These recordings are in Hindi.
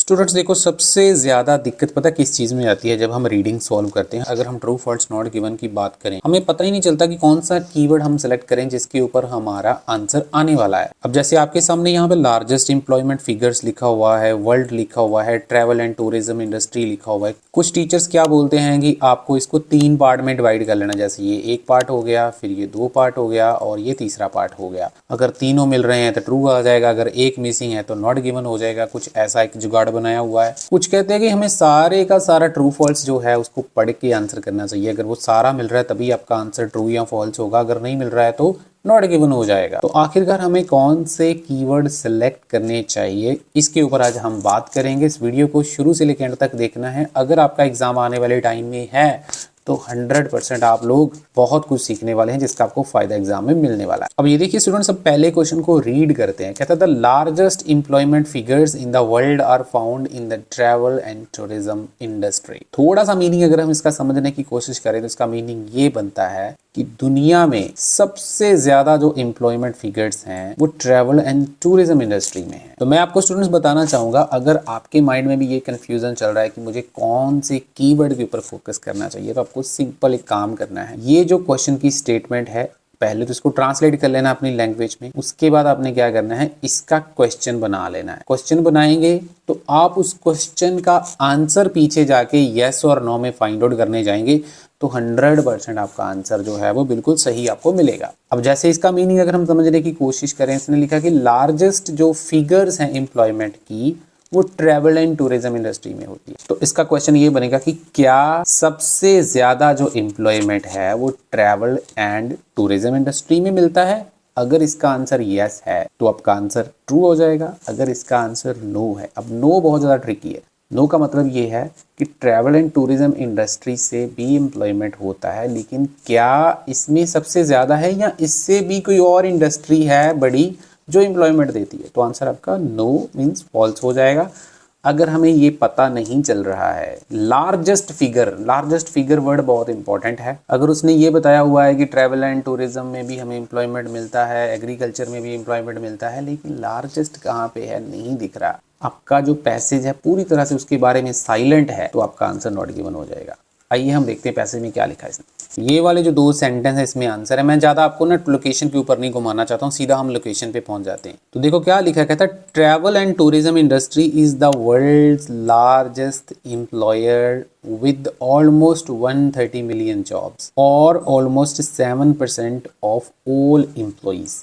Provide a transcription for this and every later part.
स्टूडेंट्स देखो, सबसे ज़्यादा दिक्कत पता किस चीज़ में आती है जब हम रीडिंग सॉल्व करते हैं। अगर हम ट्रू फॉल्स नॉट गिवन की बात करें, हमें पता ही नहीं चलता कि कौन सा कीवर्ड हम सेलेक्ट करें जिसके ऊपर हमारा आंसर आने वाला है। अब जैसे आपके सामने यहाँ पे लार्जेस्ट इंप्लॉयमेंट फिगर्स लिखा हुआ है, वर्ल्ड लिखा हुआ है, ट्रैवल एंड टूरिज्म इंडस्ट्री लिखा हुआ है। कुछ टीचर्स क्या बोलते हैं कि आपको इसको 3 पार्ट में डिवाइड कर लेना, जैसे ये एक पार्ट हो गया, फिर ये 2 पार्ट हो गया और ये तीसरा पार्ट हो गया। अगर तीनों मिल रहे हैं तो ट्रू आ जाएगा, अगर एक मिसिंग है तो नॉट गिवन हो जाएगा। कुछ ऐसा एक जुगाड़ बनाया हुआ है। कुछ कहते हैं कि हमें सारे का सारा ट्रू फॉल्स जो है उसको पढ़ के आंसर करना चाहिए। अगर वो सारा मिल रहा है तभी आपका आंसर ट्रू या फॉल्स होगा, अगर नहीं मिल रहा है तो नॉट गिवन हो जाएगा। तो आखिरकार हमें कौन से कीवर्ड सेलेक्ट करने चाहिए, इसके ऊपर आज हम बात करेंगे। इस वीडियो को शुरू से लेकर एंड तक देखना है। अगर आपका एग्जाम आने वाले टाइम में है तो 100% आप लोग बहुत कुछ सीखने वाले हैं जिसका आपको फायदा एग्जाम में मिलने वाला है। अब ये देखिए स्टूडेंट्स, अब पहले क्वेश्चन को रीड करते हैं। कहता था largest employment figures in the world are found in the travel and tourism industry. थोड़ा सा मीनिंग अगर हम इसका समझने की कोशिश करें तो इसका मीनिंग ये बनता है कि दुनिया में सबसे ज्यादा जो एम्प्लॉयमेंट फिगर्स हैं वो ट्रैवल एंड टूरिज्म इंडस्ट्री में है। तो मैं आपको स्टूडेंट्स बताना चाहूंगा, अगर आपके माइंड में भी ये कंफ्यूजन चल रहा है कि मुझे कौन से कीवर्ड के ऊपर फोकस करना चाहिए, तो आपको सिंपल एक काम करना है। ये जो क्वेश्चन की स्टेटमेंट है, पहले तो इसको ट्रांसलेट कर लेना अपनी लैंग्वेज में। उसके बाद आपने क्या करना है, इसका क्वेश्चन बना लेना है। क्वेश्चन बनाएंगे तो आप उस क्वेश्चन का आंसर पीछे जाके यस और नो में फाइंड आउट करने जाएंगे तो 100% आपका आंसर जो है वो बिल्कुल सही आपको मिलेगा। अब जैसे इसका मीनिंग अगर हम समझने की कोशिश करें, इसने लिखा कि लार्जेस्ट जो फिगर्स हैं एम्प्लॉयमेंट की वो ट्रैवल एंड टूरिज्म इंडस्ट्री में होती है। तो इसका क्वेश्चन ये बनेगा कि क्या सबसे ज्यादा जो एम्प्लॉयमेंट है वो ट्रैवल एंड टूरिज्म इंडस्ट्री में मिलता है। अगर इसका आंसर यस है तो आपका आंसर ट्रू हो जाएगा, अगर इसका आंसर नो है। अब नो बहुत ज्यादा ट्रिकी है। नो का मतलब ये है कि ट्रैवल एंड टूरिज्म इंडस्ट्री से भी एम्प्लॉयमेंट होता है, लेकिन क्या इसमें सबसे ज्यादा है या इससे भी कोई और इंडस्ट्री है बड़ी जो एम्प्लॉयमेंट देती है। तो आंसर आपका नो मीन्स फॉल्स हो जाएगा। अगर हमें ये पता नहीं चल रहा है, लार्जेस्ट फिगर वर्ड बहुत इंपॉर्टेंट है। अगर उसने ये बताया हुआ है कि ट्रैवल एंड टूरिज्म में भी हमें एम्प्लॉयमेंट मिलता है, एग्रीकल्चर में भी एम्प्लॉयमेंट मिलता है, लेकिन लार्जेस्ट कहाँ पे है नहीं दिख रहा, आपका जो पैसेज है पूरी तरह से उसके बारे में साइलेंट है, तो आपका आंसर नॉट गिवन हो जाएगा। आइए हम देखते हैं पैसेज में क्या लिखा है इसने। ये वाले जो 2 सेंटेंस है इसमें आंसर है। मैं ज्यादा आपको ना लोकेशन के ऊपर नहीं घुमाना चाहता हूँ, सीधा हम लोकेशन पे पहुंच जाते हैं। तो देखो क्या लिखा है, कहता है travel and tourism industry is the world's largest employer with almost 130 million jobs or almost 7% of all employees।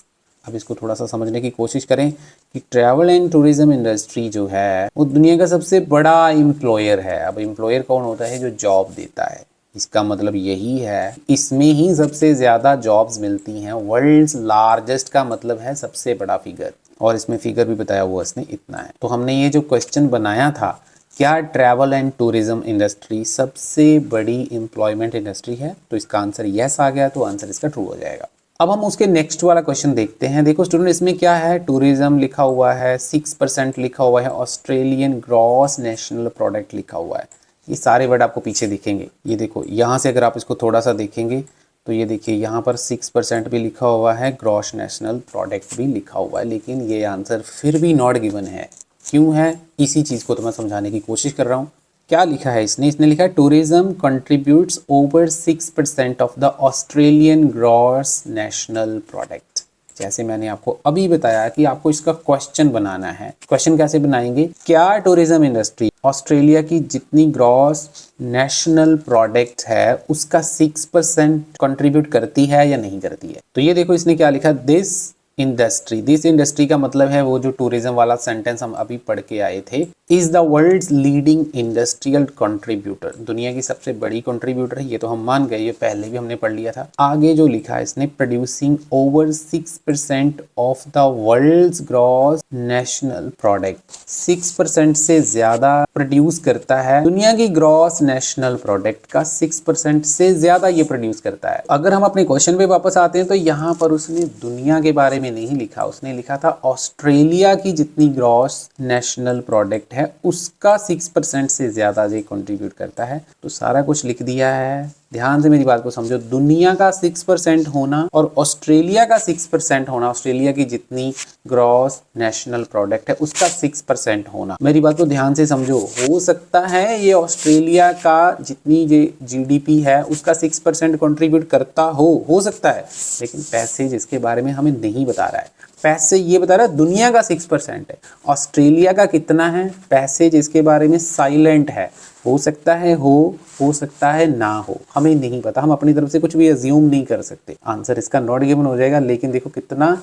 अब इसको थोड़ा सा समझने की कोशिश करें कि ट्रैवल एंड टूरिज्म इंडस्ट्री जो है वो दुनिया का सबसे बड़ा एम्प्लॉयर है। अब एम्प्लॉयर कौन होता है, जो जॉब देता है। इसका मतलब यही है इसमें ही सबसे ज्यादा जॉब्स मिलती हैं। वर्ल्ड्स लार्जेस्ट का मतलब है सबसे बड़ा फिगर, और इसमें फिगर भी बताया हुआ इसने इतना है। तो हमने ये जो क्वेश्चन बनाया था, क्या ट्रैवल एंड टूरिज्म इंडस्ट्री सबसे बड़ी एम्प्लॉयमेंट इंडस्ट्री है, तो इसका आंसर यस आ गया, तो आंसर इसका ट्रू हो जाएगा। अब हम उसके नेक्स्ट वाला क्वेश्चन देखते हैं। देखो स्टूडेंट, इसमें क्या है, टूरिज्म लिखा हुआ है, 6% लिखा हुआ है, ऑस्ट्रेलियन ग्रॉस नेशनल प्रोडक्ट लिखा हुआ है। ये सारे वर्ड आपको पीछे दिखेंगे। ये देखो यहाँ से अगर आप इसको थोड़ा सा देखेंगे तो ये देखिए यहाँ पर 6% भी लिखा हुआ है, ग्रॉस नेशनल प्रोडक्ट भी लिखा हुआ है, लेकिन ये आंसर फिर भी नॉट गिवन है। क्यों है, इसी चीज को तो मैं समझाने की कोशिश कर रहा हूँ। क्या लिखा है इसने लिखा है tourism contributes over 6% of the Australian gross national product. जैसे मैंने आपको अभी बताया कि आपको इसका क्वेश्चन बनाना है। क्वेश्चन कैसे बनाएंगे, क्या टूरिज्म इंडस्ट्री ऑस्ट्रेलिया की जितनी ग्रॉस नेशनल प्रोडक्ट है उसका 6% कंट्रीब्यूट करती है या नहीं करती है। तो ये देखो इसने क्या लिखा, दिस इंडस्ट्री का मतलब है वो जो टूरिज्म वाला सेंटेंस हम अभी पढ़ के आए थे, is the world's leading industrial contributor. दुनिया की सबसे बड़ी कंट्रीब्यूटर है, ये तो हम मान गए, ये पहले भी हमने पढ़ लिया था। आगे जो लिखा है इसने, producing over 6% of the world's gross national product. 6% से ज्यादा प्रोड्यूस करता है, दुनिया की ग्रॉस नेशनल प्रोडक्ट का 6% से ज्यादा ये प्रोड्यूस करता है। अगर हम अपने क्वेश्चन पे वापस आते हैं तो यहाँ पर उसने दुनिया के बारे में नहीं लिखा, उसने लिखा था ऑस्ट्रेलिया की जितनी ग्रॉस नेशनल प्रोडक्ट है उसका 6% से ज़्यादा ये कंट्रीब्यूट करता है। तो सारा कुछ लिख दिया है, ध्यान से मेरी बात को समझो। दुनिया का 6% होना और ऑस्ट्रेलिया का 6% होना, ऑस्ट्रेलिया की जितनी ग्रॉस नेशनल प्रोडक्ट है उसका 6% होना, मेरी बात को ध्यान से समझो। हो सकता है ये ऑस्ट्रेलिया का जितनी ये जीडीपी है उसका 6% कंट्रीब्यूट करता हो सकता है, लेकिन पैसे जिसके बारे में हमें नहीं बता रहा है। पैसे ये बता रहा है दुनिया का 6% है, ऑस्ट्रेलिया का कितना है, पैसे जिसके बारे में साइलेंट है। हो सकता है हो सकता है ना हो, हमें नहीं पता, हम अपनी तरफ से कुछ भी अज्यूम नहीं कर सकते। आंसर इसका नॉट गिवन हो जाएगा, लेकिन देखो कितना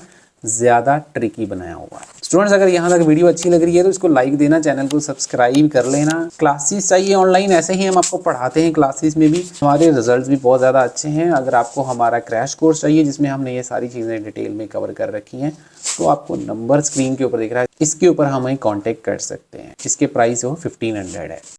ज़्यादा ट्रिकी बनाया हुआ है। स्टूडेंट्स, अगर यहाँ तक वीडियो अच्छी लग रही है तो इसको लाइक देना, चैनल को सब्सक्राइब कर लेना। क्लासेस चाहिए ऑनलाइन, ऐसे ही हम आपको पढ़ाते हैं, क्लासेस में भी हमारे रिजल्ट्स भी बहुत ज़्यादा अच्छे हैं। अगर आपको हमारा क्रैश कोर्स चाहिए जिसमें हमने ये सारी चीज़ें डिटेल में कवर कर रखी हैं, तो आपको नंबर स्क्रीन के ऊपर दिख रहा है, इसके ऊपर हमें कॉन्टेक्ट कर सकते हैं। इसके प्राइस वो 1500 है।